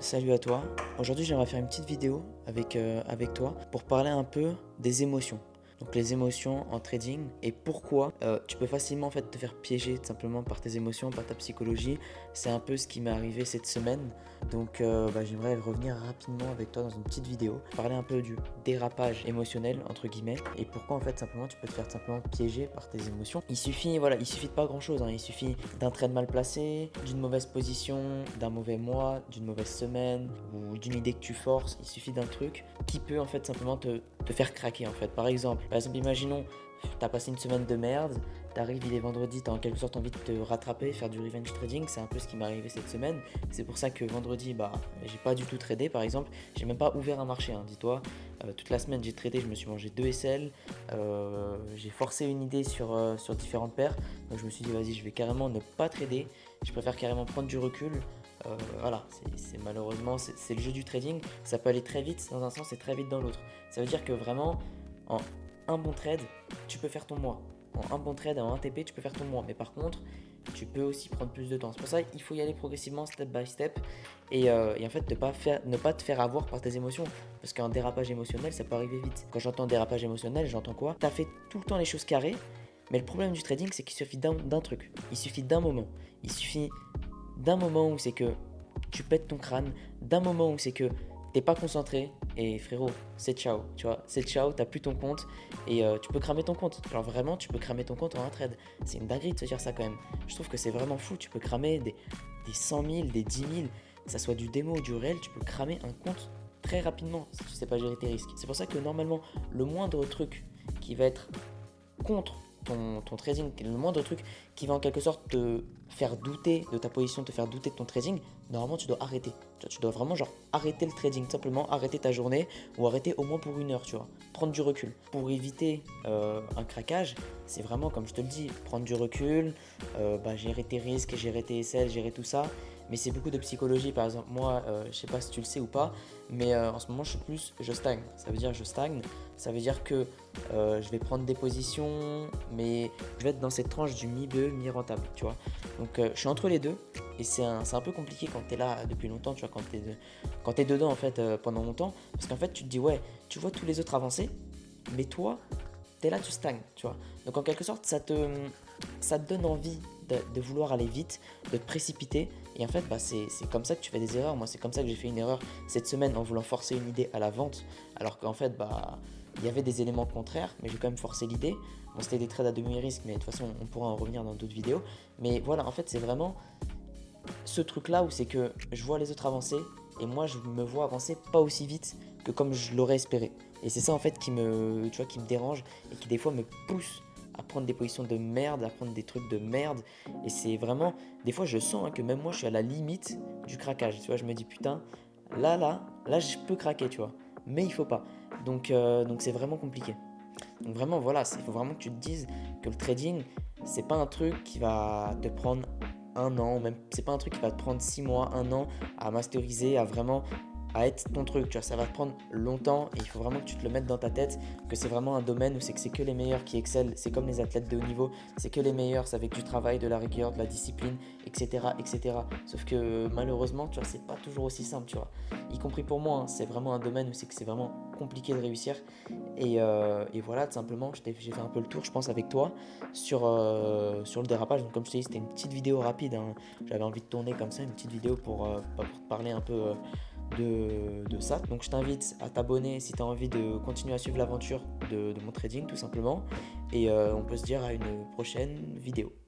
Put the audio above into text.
Salut à toi. Aujourd'hui, j'aimerais faire une petite vidéo avec toi pour parler un peu des émotions. Donc les émotions en trading et pourquoi tu peux facilement en fait te faire piéger tout simplement par tes émotions, par ta psychologie. C'est un peu ce qui m'est arrivé cette semaine. Donc j'aimerais revenir rapidement avec toi dans une petite vidéo, parler un peu du dérapage émotionnel entre guillemets et pourquoi en fait simplement tu peux te faire simplement piéger par tes émotions. Il suffit de pas grand chose, hein. Il suffit d'un trade mal placé, d'une mauvaise position, d'un mauvais mois, d'une mauvaise semaine ou d'une idée que tu forces. Il suffit d'un truc qui peut en fait simplement te faire craquer en fait. Par exemple, imaginons, t'as passé une semaine de merde, t'arrives, il est vendredi, t'as en quelque sorte envie de te rattraper, faire du revenge trading, c'est un peu ce qui m'est arrivé cette semaine. C'est pour ça que vendredi, j'ai pas du tout tradé par exemple, j'ai même pas ouvert un marché, hein, dis-toi. Toute la semaine j'ai tradé, je me suis mangé 2 SL, j'ai forcé une idée sur différentes paires, donc je me suis dit vas-y, je vais carrément ne pas trader, je préfère carrément prendre du recul. Voilà, c'est malheureusement, c'est le jeu du trading, ça peut aller très vite dans un sens et très vite dans l'autre. Ça veut dire que vraiment, en un bon trade, tu peux faire ton mois. En un bon trade, en un TP, tu peux faire ton mois. Mais par contre, tu peux aussi prendre plus de temps. C'est pour ça qu'il faut y aller progressivement, step by step. Et en fait, ne pas te faire avoir par tes émotions. Parce qu'un dérapage émotionnel, ça peut arriver vite. Quand j'entends dérapage émotionnel, j'entends quoi? T'as fait tout le temps les choses carrées. Mais le problème du trading, c'est qu'il suffit d'un truc. Il suffit d'un moment. Il suffit d'un moment où c'est que tu pètes ton crâne, d'un moment où c'est que t'es pas concentré et frérot, c'est ciao, tu vois, c'est ciao, t'as plus ton compte et tu peux cramer ton compte. Genre vraiment, tu peux cramer ton compte en un trade. C'est une dinguerie de se dire ça quand même. Je trouve que c'est vraiment fou, tu peux cramer des 100 000, des 10 000, que ça soit du démo ou du réel, tu peux cramer un compte très rapidement si tu sais pas gérer tes risques. C'est pour ça que normalement, le moindre truc qui va être contre ton trading, le moindre truc qui va en quelque sorte te faire douter de ta position, te faire douter de ton trading, normalement tu dois arrêter. Tu dois vraiment genre arrêter le trading, simplement arrêter ta journée ou arrêter au moins pour une heure, tu vois. Prendre du recul. Pour éviter un craquage, c'est vraiment comme je te le dis, prendre du recul, gérer tes risques, gérer tes SL, gérer tout ça. Mais c'est beaucoup de psychologie, par exemple, moi, je sais pas si tu le sais ou pas, mais en ce moment je stagne. Ça veut dire je stagne, ça veut dire que je vais prendre des positions, mais je vais être dans cette tranche du mi-bœuf, mi-rentable, tu vois. Donc je suis entre les deux, et c'est un peu compliqué quand tu es là depuis longtemps, tu vois, quand tu es dedans en fait pendant longtemps, parce qu'en fait tu te dis ouais, tu vois tous les autres avancer, mais toi, tu es là, tu stagnes, tu vois. Donc en quelque sorte, ça te donne envie de vouloir aller vite, de te précipiter. Et en fait, c'est comme ça que tu fais des erreurs. Moi, c'est comme ça que j'ai fait une erreur cette semaine en voulant forcer une idée à la vente. Alors qu'en fait, il y avait des éléments contraires, mais j'ai quand même forcé l'idée. Bon, c'était des trades à demi-risque, mais de toute façon, on pourra en revenir dans d'autres vidéos. Mais voilà, en fait, c'est vraiment ce truc-là où c'est que je vois les autres avancer et moi, je me vois avancer pas aussi vite que comme je l'aurais espéré. Et c'est ça, en fait, qui me dérange et qui, des fois, me pousse à prendre des positions de merde, à prendre des trucs de merde. Et c'est vraiment, des fois, je sens que même moi, je suis à la limite du craquage. Tu vois, je me dis, putain, là, je peux craquer, tu vois. Mais il faut pas. Donc c'est vraiment compliqué. Donc vraiment, voilà, il faut vraiment que tu te dises que le trading, c'est pas un truc qui va te prendre un an, même c'est pas un truc qui va te prendre 6 mois, un an à masteriser, à être ton truc, tu vois, ça va te prendre longtemps et il faut vraiment que tu te le mettes dans ta tête que c'est vraiment un domaine où c'est que c'est que les meilleurs qui excellent, c'est comme les athlètes de haut niveau, c'est que les meilleurs, c'est avec du travail, de la rigueur, de la discipline, etc., etc. Sauf que malheureusement, tu vois, c'est pas toujours aussi simple, tu vois. Y compris pour moi, hein, c'est vraiment un domaine où c'est que c'est vraiment compliqué de réussir et voilà, tout simplement, j'ai fait un peu le tour, je pense, avec toi sur le dérapage. Donc, comme je t'ai dit, c'était une petite vidéo rapide, hein. J'avais envie de tourner comme ça, une petite vidéo pour te parler un peu de ça. Donc, je t'invite à t'abonner si tu as envie de continuer à suivre l'aventure de mon trading, tout simplement. Et on peut se dire à une prochaine vidéo.